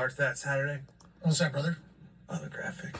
Starts that Saturday. What's that, brother? Other graphic.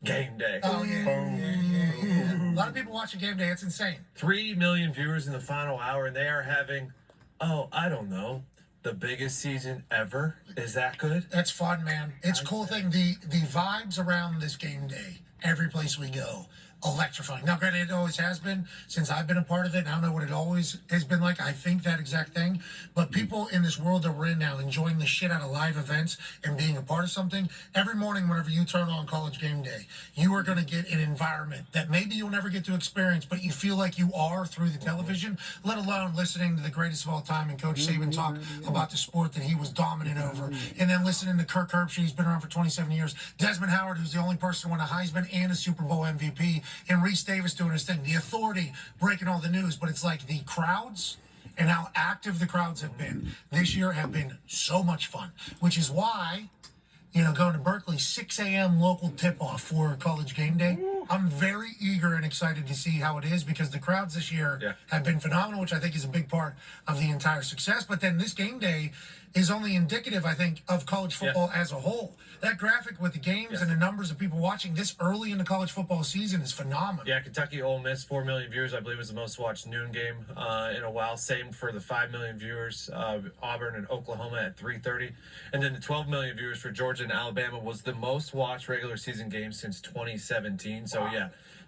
Game day. Oh, yeah. A lot of people watching game day. It's insane. 3 million viewers in the final hour, and they are having, I don't know, the biggest season ever. Is that good? That's fun, man. It's a cool thing. The vibes around this game day, every place we go, electrifying. Now, granted, it always has been since I've been a part of it. I don't know what it always has been like. I think that exact thing. But people in this world that we're in now, enjoying the shit out of live events and being a part of something, every morning whenever you turn on College Game Day, you are going to get an environment that maybe you'll never get to experience, but you feel like you are through the television, let alone listening to the greatest of all time and Coach Saban talk about the sport that he was dominant over, and then listening to Kirk Herbstreit, who's been around for 27 years, Desmond Howard, who's the only person to win a Heisman and a Super Bowl MVP, and Reese Davis doing his thing, the authority breaking all the news. But it's like the crowds and how active the crowds have been this year have been so much fun, which is why, going to Berkeley, 6 a.m. local tip-off for College Game Day. I'm very eager and excited to see how it is because the crowds this year have been phenomenal, which I think is a big part of the entire success. But then this game day is only indicative, I think, of college football as a whole. That graphic with the games and the numbers of people watching this early in the college football season is phenomenal. Yeah, Kentucky Ole Miss, 4 million viewers, I believe, was the most watched noon game in a while. Same for the 5 million viewers, Auburn and Oklahoma at 3:30. And then the 12 million viewers for Georgia and Alabama was the most watched regular season game since 2017. So,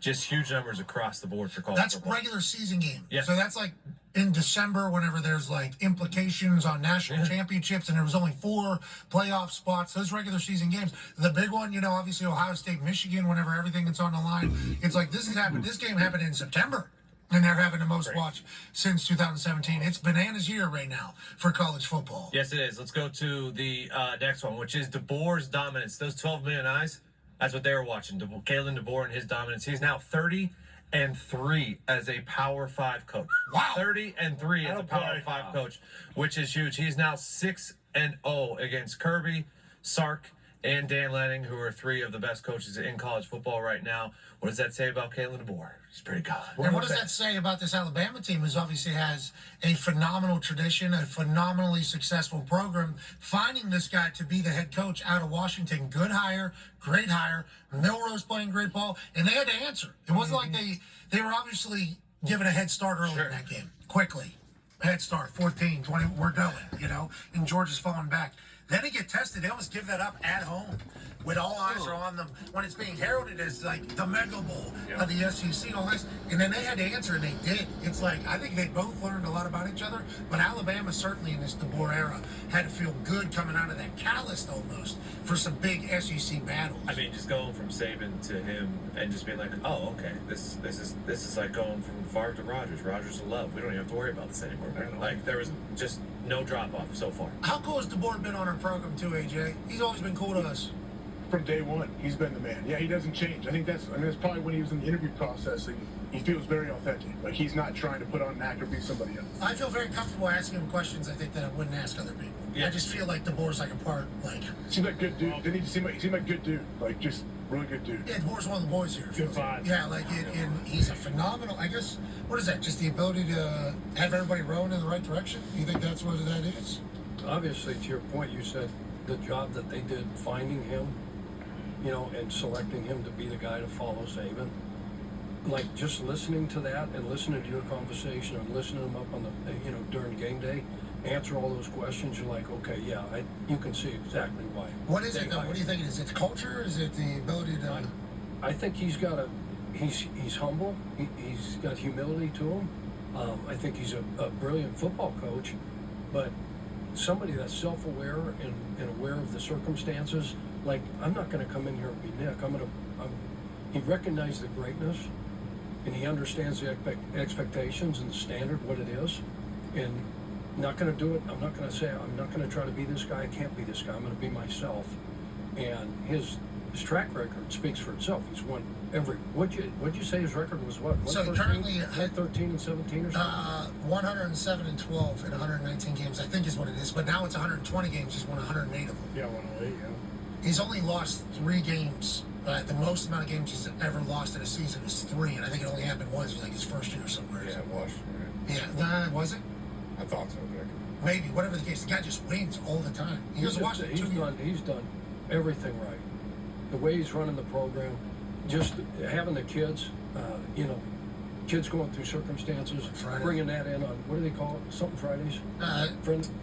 just huge numbers across the board for college football. That's regular season game. Yeah. So that's like in December, whenever there's like implications on national championships and there was only 4 playoff spots, those regular season games. The big one, obviously Ohio State, Michigan, whenever everything is on the line, it's like this game happened in September. And they're having the most watch since 2017. It's bananas year right now for college football. Yes, it is. Let's go to the next one, which is DeBoer's dominance. Those 12 million eyes, that's what they were watching. Kalen DeBoer and his dominance. He's now 30-3 as a Power 5 coach. Wow. 30-3 as a Power 5 coach, which is huge. He's now 6-0 against Kirby, Sark, and Dan Lanning, who are 3 of the best coaches in college football right now. What does that say about Kalen DeBoer? He's pretty good. And what does that say about this Alabama team, who obviously has a phenomenal tradition, a phenomenally successful program, finding this guy to be the head coach out of Washington? Good hire, great hire. Milrose playing great ball, and they had to answer. It wasn't like they were obviously given a head start early in that game. Quickly. Head start, 14, 20, we're going, and Georgia's falling back. Then they get tested. They almost give that up at home when all eyes are on them, when it's being heralded as like the Mega Bowl of the SEC and all this. And then they had to answer, and they did. It's like, I think they both learned a lot about each other, but Alabama certainly in this DeBoer era had to feel good coming out of that, calloused almost for some big SEC battles. I mean, just going from Saban to him and just being like, oh, okay, this is like going from Favre to Rodgers. Rodgers to Love. We don't even have to worry about this anymore. Like, there was just no drop-off so far. How cool has DeBoer been on our program too, AJ? He's always been cool to us. From day one, he's been the man. Yeah, he doesn't change. I think that's probably when he was in the interview process, he feels very authentic. Like, he's not trying to put on an act or be somebody else. I feel very comfortable asking him questions I think that I wouldn't ask other people. I just feel like DeBoer's like a part, like... Seems like a good dude. Didn't he seem like a good dude? Like, just really good dude. Yeah, DeBoer's one of the boys here. Good vibes. Yeah, like, and he's a phenomenal... I guess, what is that? Just the ability to have everybody rowing in the right direction? You think that's what that is? Obviously, to your point, you said the job that they did finding him, and selecting him to be the guy to follow Saban. Like, just listening to that and listening to your conversation and listening to him up on the, during game day, answer all those questions, you're like, okay, you can see exactly why. What is it, though? What do you think it is? It's culture? Is it the ability to... I think he's got he's humble. He's got humility to him. I think he's a brilliant football coach, but somebody that's self-aware and aware of the circumstances. Like, I'm not going to come in here and be Nick. He recognized the greatness, and he understands the expectations and the standard, what it is, and not going to do it. I'm not going to try to be this guy. I can't be this guy. I'm going to be myself. And his track record speaks for itself. He's won every. What'd you say his record was? What? So currently 13-17 or something. 107-12 in 119 games, I think is what it is. But now it's 120 games. He's won 108 of them. Yeah, 108. Yeah. He's only lost 3 games. The most amount of games he's ever lost in a season is 3, and I think it only happened once, like his first year somewhere. Yeah, Washington. Yeah, was it? I thought so, but maybe, whatever the case. The guy just wins all the time. He was watching He's done everything right. The way he's running the program, just having the kids, kids going through circumstances, Friday. bringing that in on, what do they call it? Something Fridays?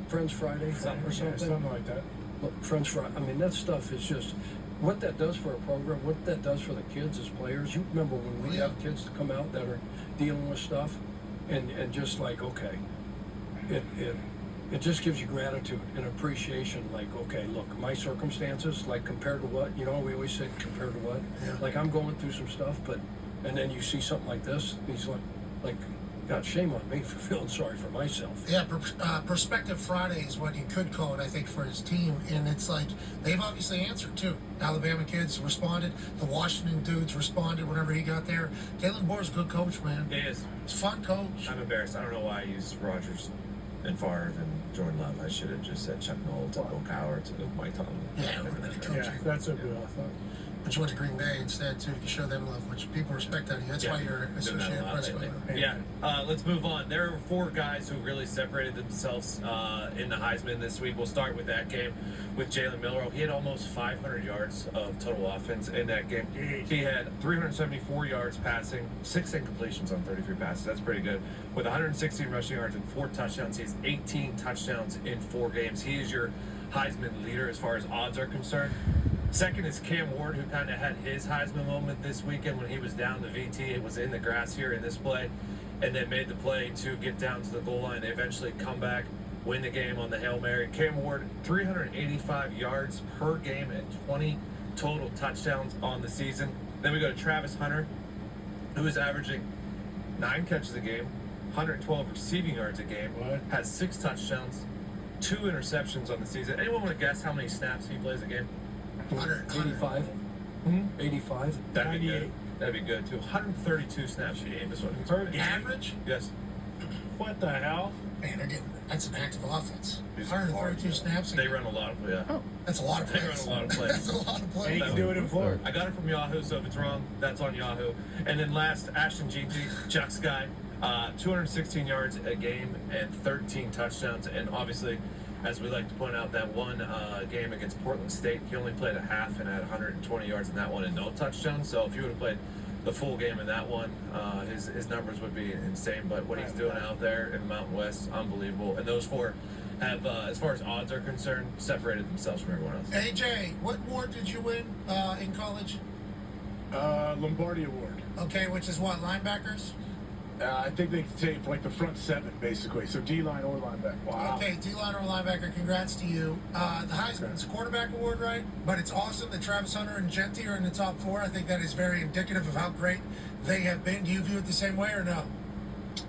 Friends Friday or something like that. Look, Friends Friday. I mean, that stuff is just what that does for a program, what that does for the kids as players. You remember when we have kids to come out that are dealing with stuff, and just like, okay, it just gives you gratitude and appreciation. Like, okay, look, my circumstances, like compared to what, we always say compared to what. Yeah. Like I'm going through some stuff, and then you see something like this, he's like, God, shame on me for feeling sorry for myself. Yeah, Perspective Friday is what you could call it, I think, for his team. And it's like, they've obviously answered, too. Alabama kids responded. The Washington dudes responded whenever he got there. Kalen Moore's a good coach, man. He is. He's a fun coach. I'm embarrassed. I don't know why I used Rodgers and Favre and Jordan Love. I should have just said Chuck Noll to Bill Cowher to Mike Tomlin. Yeah, it would have been a coach. Yeah, that's a good thought. But you went to Green Bay instead, too, to show them love, which people respect out of you. That's why you're Doing that Associated a lot Press. lately. Corps. Yeah, let's move on. There are 4 guys who really separated themselves in the Heisman this week. We'll start with that game with Jalen Milroe. He had almost 500 yards of total offense in that game. He had 374 yards passing, 6 incompletions on 33 passes. That's pretty good. With 116 rushing yards and 4 touchdowns, he has 18 touchdowns in 4 games. He is your Heisman leader as far as odds are concerned. Second is Cam Ward, who kind of had his Heisman moment this weekend when he was down the VT. It was in the grass here in this play, and then made the play to get down to the goal line. They eventually come back, win the game on the Hail Mary. Cam Ward, 385 yards per game and 20 total touchdowns on the season. Then we go to Travis Hunter, who is averaging 9 catches a game, 112 receiving yards a game, has 6 touchdowns, 2 interceptions on the season. Anyone want to guess how many snaps he plays a game? 85. 85. That'd be good. That'd be good too. 132 snaps a game is what he's Average? Yes. What the hell? Man, that's an active offense. He's 132 hard, snaps. They run a lot of That's a lot of They plays. run a lot of plays. That's a lot of And plays. he can do it in Florida. I got it from Yahoo, so if it's wrong, that's on Yahoo. And then last, Ashton Jeanty, Chuck's guy, 216 yards a game and 13 touchdowns. And obviously, as we like to point out, that one game against Portland State, he only played a half and had 120 yards in that one and no touchdowns. So if you would have played the full game in that one, his numbers would be insane. But what he's doing out there in the Mountain West, unbelievable. And those 4 have, as far as odds are concerned, separated themselves from everyone else. AJ, what award did you win in college? Lombardi Award. Okay, which is what, linebackers? I think they say for like the front 7, basically. So D-line or linebacker. Wow. Okay, D-line or linebacker, congrats to you. The Heisman's a quarterback award, right? But it's awesome that Travis Hunter and Jeanty are in the top 4. I think that is very indicative of how great they have been. Do you view it the same way or no?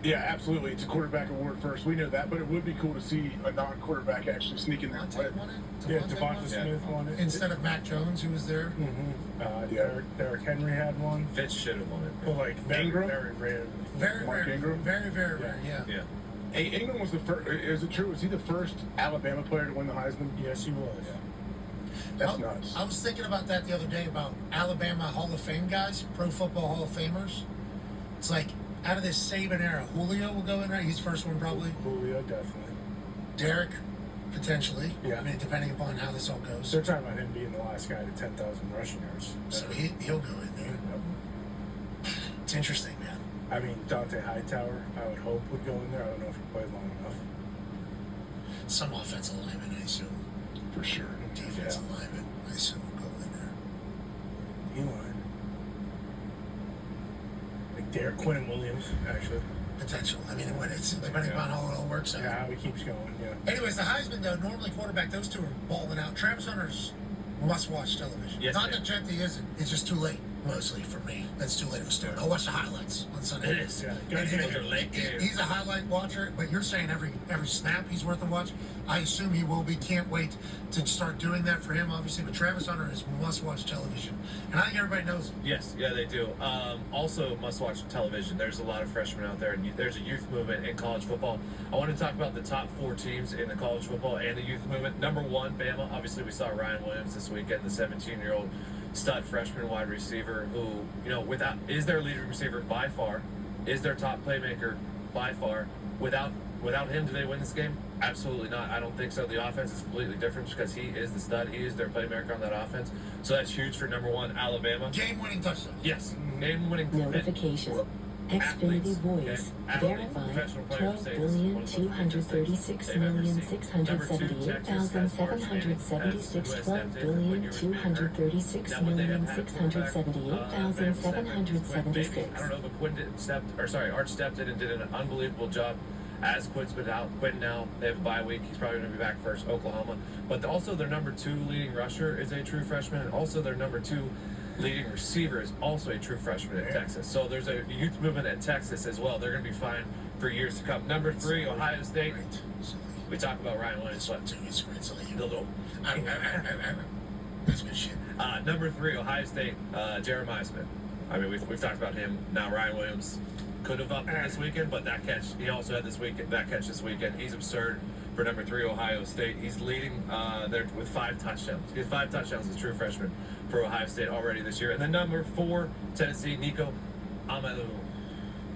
Yeah, absolutely. It's a quarterback award first. We know that, but it would be cool to see a non-quarterback actually sneak in there and play. Devontae won it? Yeah, Devontae Devonta won it? Smith won it. Instead of Mac Jones, who was there. Derrick Henry had one. Fitz should have won it. But like very, Ingram? very rare. Very Mark rare. Ingram? Very, very rare, yeah. Yeah. Hey, Ingram was the first. Is it true? Was he the first Alabama player to win the Heisman? Yes, he was. That's nuts. I was thinking about that the other day about Alabama Hall of Fame guys, Pro Football Hall of Famers. It's like, out of this Saban era, Julio will go in there. He's the first one probably. Julio, definitely. Derek, potentially. Yeah. I mean, depending upon how this all goes. They're talking about him being the last guy to 10,000 rushing yards. So he'll go in there. It's interesting, man. I mean, Dante Hightower, I would hope, would go in there. I don't know if he played long enough. Some offensive lineman, I assume. For sure. Defensive lineman, I assume, will go in there. E-line. Like Derek Quinn Williams, actually. Potential. I mean, when it's depending upon how it all works out. Yeah, how he keeps going, yeah. Anyways, the Heisman, though, normally quarterback, those two are balling out. Travis Hunter's must-watch television. Yes, Not ma'am. that Jeanty isn't. It's just too late, mostly, for me. That's too late of a start. I'll watch the highlights on Sunday. It is. Yeah, And Those are late games. he's a highlight watcher, but you're saying every snap he's worth a watch. I assume he will be. Can't wait to start doing that for him, obviously. But Travis Hunter is must-watch television, and I think everybody knows it. Yes, yeah, they do. Also, must-watch television. There's a lot of freshmen out there, and there's a youth movement in college football. I want to talk about the top 4 teams in the college football and the youth movement. Number 1, Bama. Obviously, we saw Ryan Williams this weekend, the 17-year-old stud freshman wide receiver who, is their leading receiver by far, is their top playmaker by far. Without without him, do they win this game? Absolutely not. I don't think so. The offense is completely different because he is the stud. He is their playmaker on that offense. So that's huge for number one, Alabama. Game-winning touchdown. Yes, game-winning. Notification. Xfinity Voice. Verified 12,236,678,776. 12,236,678,776. I don't know, but Arch stepped in and did an unbelievable job. As Quinn's been out, Quinn now, they have a bye week. He's probably going to be back first, Oklahoma. But also their number 2 leading rusher is a true freshman. And also their number 2 leading receiver is also a true freshman at Texas. So there's a youth movement at Texas as well. They're going to be fine for years to come. Number 3, Ohio State. We talk about Ryan Williams. It's great. So That's good shit. Number 3, Ohio State, Jeremiah Smith. I mean, we've talked about him. Now Ryan Williams could have upped this weekend, but that catch, he also had that catch this weekend. He's absurd for number 3, Ohio State. He's leading there with 5 touchdowns. He has 5 touchdowns as true freshman for Ohio State already this year. And then number 4, Tennessee, Nico Amalu.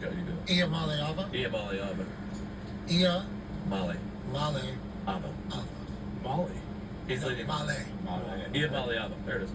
Go, you do. Iamaleava. Ia Male. Male Ava. Ava. Molly. He's leading. Male. Ia Male Ava. There it is.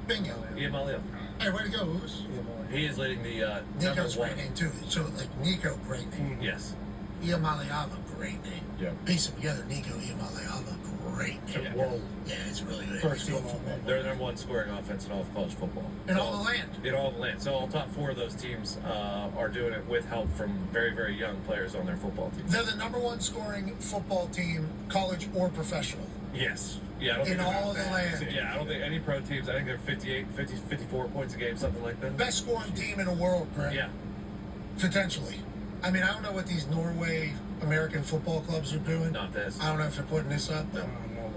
Bingo. Ia Male Ava. Hey, way to go, Who's? He is leading the Nico's number 1. great name too. So like Nico, great name. Yes. Iamaleava, great name. Yeah. Piece them together. Nico Iamaleava, great name. Yeah. Whoa. Yeah, it's really good. First It's team good football. They're the number 1 scoring offense in all of college football. In all the land. In all the land. So all top 4 of those teams are doing it with help from very, very young players on their football team. They're the number 1 scoring football team, college or professional. Yes. Yeah, I don't In think all the land. Yeah, I don't think any pro teams, I think they're 54 points a game, something like that. Best scoring team in the world, Greg. Yeah. Potentially. I mean, I don't know what these Norway American football clubs are doing. Not this. I don't know if they're putting this up, but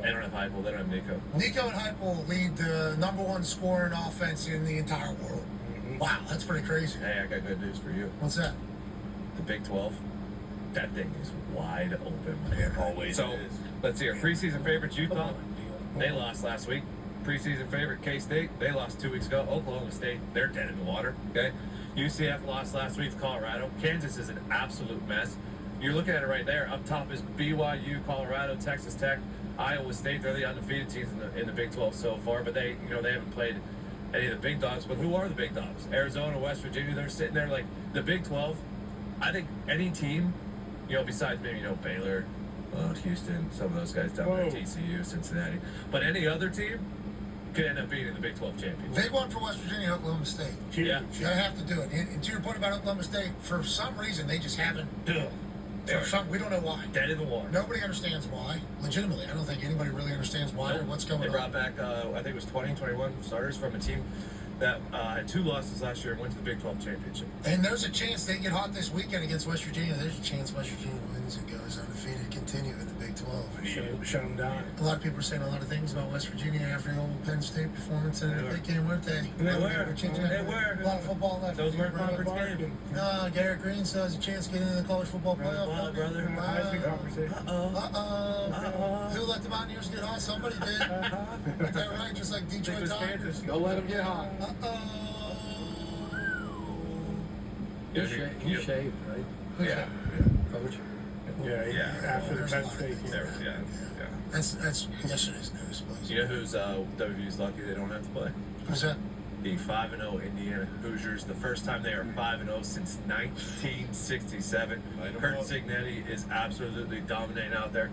They don't have Heupel, they don't have Nico. Nico and Heupel lead the number 1 scoring offense in the entire world. Wow, that's pretty crazy. Hey, I got good news for you. What's that? The Big 12, that thing is wide open. It always so, is. let's see, our preseason favorites, Utah, they lost last week. Preseason favorite, K-State, they lost 2 weeks ago. Oklahoma State, they're dead in the water, okay? UCF lost last week to Colorado. Kansas is an absolute mess. You're looking at it right there. Up top is BYU, Colorado, Texas Tech, Iowa State. They're the undefeated teams in the Big 12 so far, but they haven't played any of the big dogs. But who are the big dogs? Arizona, West Virginia, they're sitting there like the Big 12. I think any team, besides maybe, Baylor, Houston, some of those guys down there, TCU, Cincinnati, but any other team could end up being in the Big 12 championship. Big one for West Virginia, Oklahoma State. Yeah. You have to do it. And to your point about Oklahoma State, for some reason, they just haven't. We don't know why. Dead in the water. Nobody understands why. Legitimately, I don't think anybody really understands why or what's going They on. brought back, I think it was 20, 21 starters from a team that had 2 losses last year and went to the Big 12 championship. And there's a chance they get hot this weekend against West Virginia. There's a chance West Virginia wins and goes undefeated, continue in the Big 12. Shut them down. A lot of people are saying a lot of things about West Virginia after the old Penn State performance, and they came, weren't they? They were. They were. A lot of football left. Those weren't conference games. No, Garrett Green still has a chance to get into the college football playoff. Wow, brother. Heisman conversation. Who let the Mountaineers get hot? Somebody did. Is that right? Just like Detroit Tigers. Don't let them get hot. He shaved, right? Yeah. Coach? Yeah, after the Penn State game. Yeah. That's yesterday's news, please. You know who's WVU's lucky they don't have to play? Who's that? The 5-0 Indiana Hoosiers. The first time they are 5-0 since 1967. Kurt Signetti is absolutely dominating out there.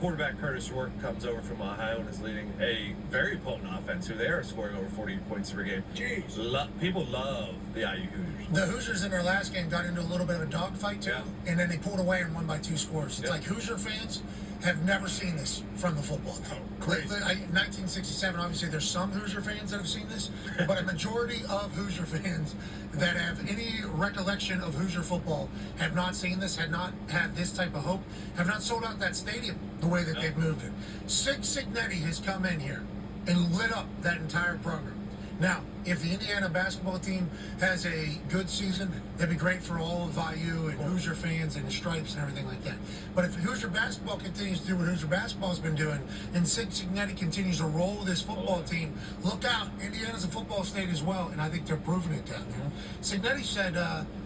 Quarterback Curtis York comes over from Ohio and is leading a very potent offense. Who they are scoring over 40 points per game. Jeez. People love the IU Hoosiers. The Hoosiers in their last game got into a little bit of a dogfight too, and then they pulled away and won by 2 scores. It's like Hoosier fans have never seen this from the football team. 1967, obviously there's some Hoosier fans that have seen this, but a majority of Hoosier fans that have any recollection of Hoosier football have not seen this, had not had this type of hope, have not sold out that stadium the way that they've moved it. Signetti has come in here and lit up that entire program. Now, if the Indiana basketball team has a good season, that'd be great for all of IU and Hoosier fans and the Stripes and everything like that. But if Hoosier basketball continues to do what Hoosier basketball's been doing, and Signetti continues to roll this football team, look out. Indiana's a football state as well, and I think they're proving it down there. Signetti said,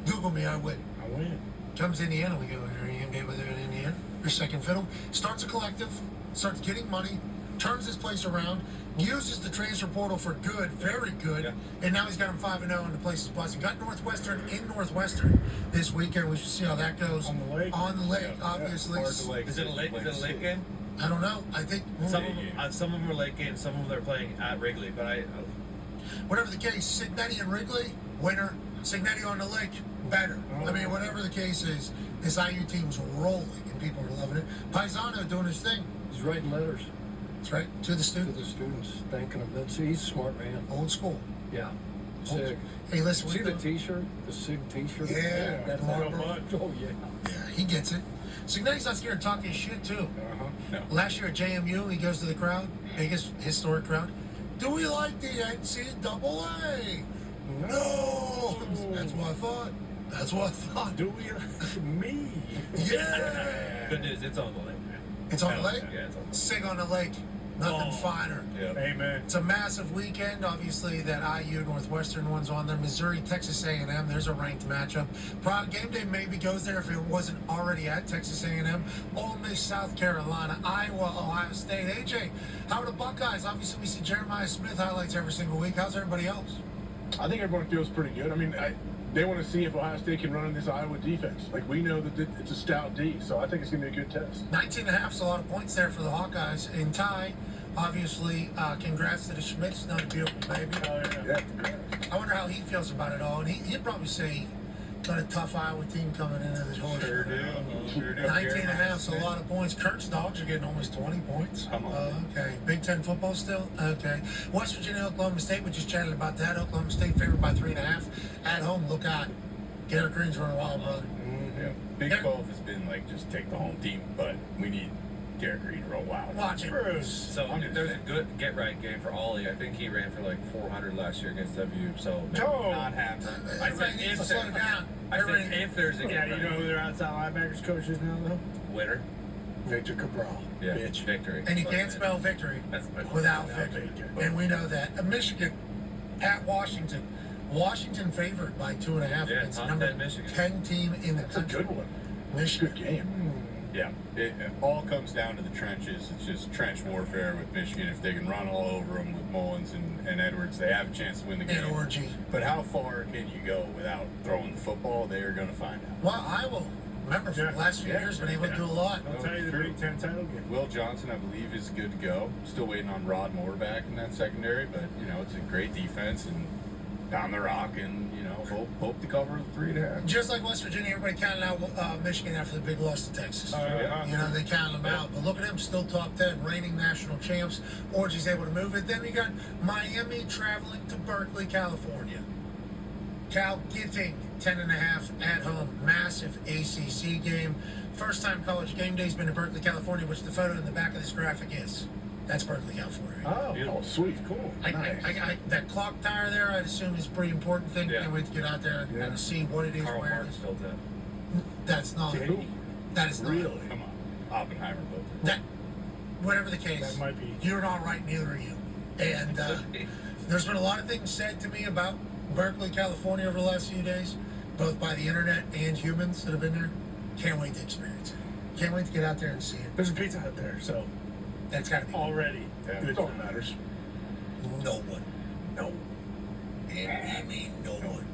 Google me, I win. I win. Comes to Indiana, we go, are you game day with him in Indiana. Your second fiddle. Starts a collective, starts getting money, turns this place around, uses the transfer portal for good, very good, and now he's got him 5-0 and the place is buzzing. Got Northwestern in Northwestern this weekend. We should see how that goes. On the lake? On the lake, obviously. Is it a late? Is it a late game? I don't know. I think Some of them are late games. Some of them they're playing at Wrigley. But whatever the case, Signetti and Wrigley, winner. Signetti on the lake, better. I mean, whatever the case is, this IU team's rolling and people are loving it. Paisano doing his thing. He's writing letters That's right. To the to students. the students, thanking them. He's a smart man. Old school. Yeah. Old Sig. Hey, listen. See we the do- T-shirt, the Sig T-shirt. Yeah, That's Marlboro. Oh yeah. Yeah, he gets it. Signetti's not scared to talk his shit, too. No. Last year at JMU, he goes to the crowd, biggest historic crowd. Do we like the NCAA? No! That's what I thought. That's what I thought. Do we? Me? Yeah! good news, it's on the lake. It's on the lake? Yeah, it's on the lake. Sig on the lake. Nothing finer. Amen. It's a massive weekend. Obviously, that IU Northwestern one's on there. Missouri, Texas A&M. There's a ranked matchup. Game day maybe goes there if it wasn't already at Texas A&M. Ole Miss, South Carolina, Iowa, Ohio State. AJ, how are the Buckeyes? Obviously, we see Jeremiah Smith highlights every single week. How's everybody else? I think everyone feels pretty good. I mean, they want to see if Ohio State can run in this Iowa defense. Like, we know that it's a stout D, so I think it's going to be a good test. 19.5 is a lot of points there for the Hawkeyes. And Ty, obviously, congrats to the Schmitz. Not a beautiful baby. Oh, yeah. Yeah, congrats. I wonder how he feels about it all. And he'd probably say, got a tough Iowa team coming into this whole Sure do. 19.5 is a lot of points. Kurt's dogs are getting almost 20 points. Come on. Okay. Big Ten football still? Okay. West Virginia, Oklahoma State. We just chatted about that. Oklahoma State favored by 3.5. At home, look out. Garrett Green's running wild, brother. Yeah. Big 12 has been like just take the home team, but we need Garrett Green to roll wild. Watch it. So there's a good get right game for Ollie. I think he ran for like 400 last year against WU. So maybe not have. I Everybody said needs to if slow it down. I said Everybody- if there's a Yeah, get you right. know who their outside linebackers coach is now, though? Winner. Victor Cabral. Yeah. Bitch. Victory. And you can't spell victory That's my without victory. And we know that. Michigan at Washington. Washington favored by 2.5 Yeah, against top number 10 Michigan. 10 team in the It's a country. good one. Michigan. Good game. Yeah. It all comes down to the trenches. It's just trench warfare with Michigan. If they can run all over them with Mullins and Edwards, they have a chance to win the game. And Orgy. But how far can you go without throwing the football? They are going to find out. Well, Iowa, remember, for the last few years, been able to do a lot. I'll tell you the Big Ten title game. Will Johnson, I believe, is good to go. Still waiting on Rod Moore back in that secondary, but it's a great defense and down the rock, and hope to cover 3.5. Just like West Virginia, everybody counted out Michigan after the big loss to Texas. They counted them out. But look at them, still top 10, reigning national champs. Orgy's able to move it. Then you got Miami traveling to Berkeley, California. Cal getting 10.5 at home. Massive ACC game. First time college game day's been to Berkeley, California, which the photo in the back of this graphic is. That's Berkeley, California. Oh, sweet. Cool. I, that clock tower there, I'd assume is a pretty important thing. Yeah. Can't wait to get out there and kind of see what it is, Carl where it Marx is. built that. That's not. Who? That is not. Really? Come on. Oppenheimer built it. That, whatever the case, That might be- you're not right, neither are you. And there's been a lot of things said to me about Berkeley, California over the last few days, both by the internet and humans that have been there. Can't wait to experience it. Can't wait to get out there and see it. There's a Pizza Hut there, so That's got to be already Yeah. good. That's all that matters. no one. No. And I mean no one.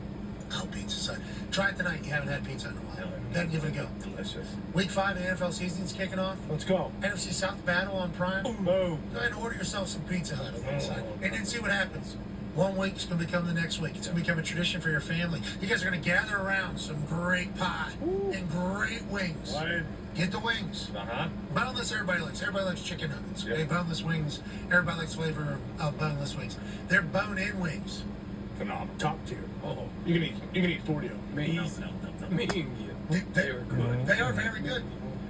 How pizza side. Try it tonight. You haven't had pizza in a while. Then give it a go. Delicious. Week 5 of the NFL season's kicking off. Let's go. NFC South battle on Prime. Boom. Go ahead and order yourself some Pizza Hut alongside, and then see what happens. 1 week's going to become the next week. It's going to become a tradition for your family. You guys are going to gather around some great pie and great wings. What? Get the wings. Boneless, everybody likes. Everybody likes chicken nuggets. Yep. Okay, boneless wings. Everybody likes flavor of boneless wings. They're bone-in wings. Phenomenal. Top tier. Oh, You can eat 40 of them. me. Me and you. They are good. They are very good.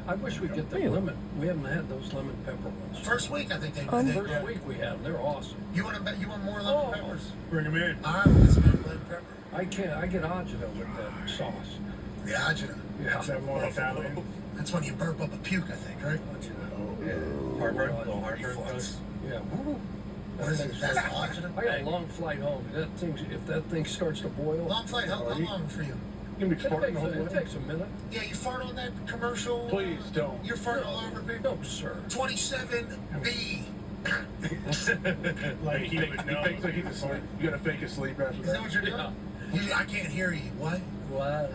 I wish we'd get the lemon. We haven't had those lemon pepper ones. First week, I think they. First week we had them. They're awesome. You want to? You want more lemon peppers? Bring them in. All right, let's get lemon pepper. I get agita with that sauce. The agita. Yeah. Is that more Italian? That's when you burp up a puke, I think, right? Heartburn. Little heartburn. Yeah. Woo. What is it? That's agita. I got a long flight home. If that thing starts to boil, Long flight. How long for you? gonna be farting the whole It way. takes a minute. Yeah, you fart on that commercial. Please don't. You're farting all over people. No, sir. 27B. Like he would He know. fakes like he's asleep. You gotta fake his sleep after Is that that. what you're doing? Yeah. I can't hear you. What? What?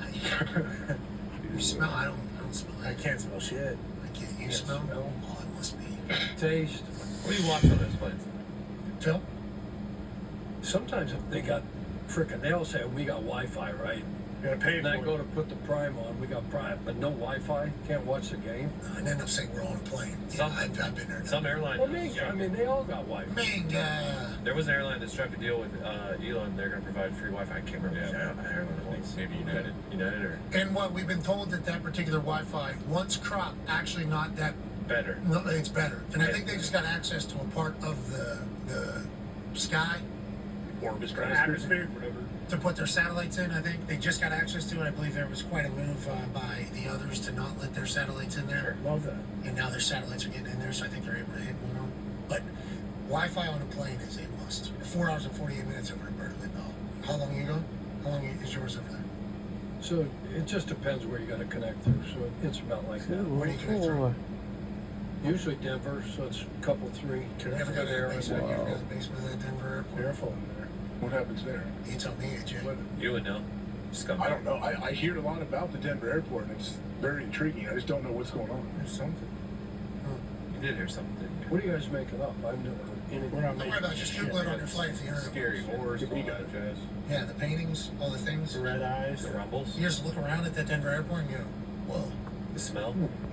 You smell? I don't smell. I can't smell shit. I can't. You Yes, smell? smell. Oh, it must be. Taste. What do you watch on those planes? Phil? Sometimes if they got frickin' they'll say we got Wi-Fi, right? You gotta pay And I for go it. to put the Prime on, we got Prime, but no Wi-Fi. Can't watch the game. And end up saying we're on a plane. Yeah, Some- I've been there. Some airline. Well, I mean, they all got Wi-Fi. Manga. There was an airline that struck a deal with Elon. They're going to provide free Wi-Fi. I can't remember which Yeah, airline it was. maybe United. United or And what we've been told that particular Wi-Fi, once cropped, actually not that. better. No, it's better. And I think they just got access to a part of the sky Orbis Atmosphere. whatever. to put their satellites in. I think they just got access to it. I believe there was quite a move by the others to not let their satellites in there. Love that. And now their satellites are getting in there, so I think they're able to hit more. But Wi-Fi on a plane is a must. 4 hours and 48 minutes over at Berkeley Bell. How long are you going? How long is yours over there? So it just depends where you got to connect to. So it's about like that. Where do you connect through? Usually Denver, so it's a couple, three. You ever go to the basement? You ever go to the basement of that Denver airport? Careful in there. What happens there? You tell me, AJ. What- You would know. Scumbag. I don't know. I hear a lot about the Denver airport, and it's very intriguing. I just don't know what's going on. There's something. You did hear something, didn't you? What are you guys making up? I've never heard anything. We're not Don't making worry about it. Just shit. Google it on your flight if you heard Scary horrors, You got it. jazz. Yeah, the paintings, all the things. Red eyes. The rumbles, You just look around at that Denver airport and you go, whoa. the smell.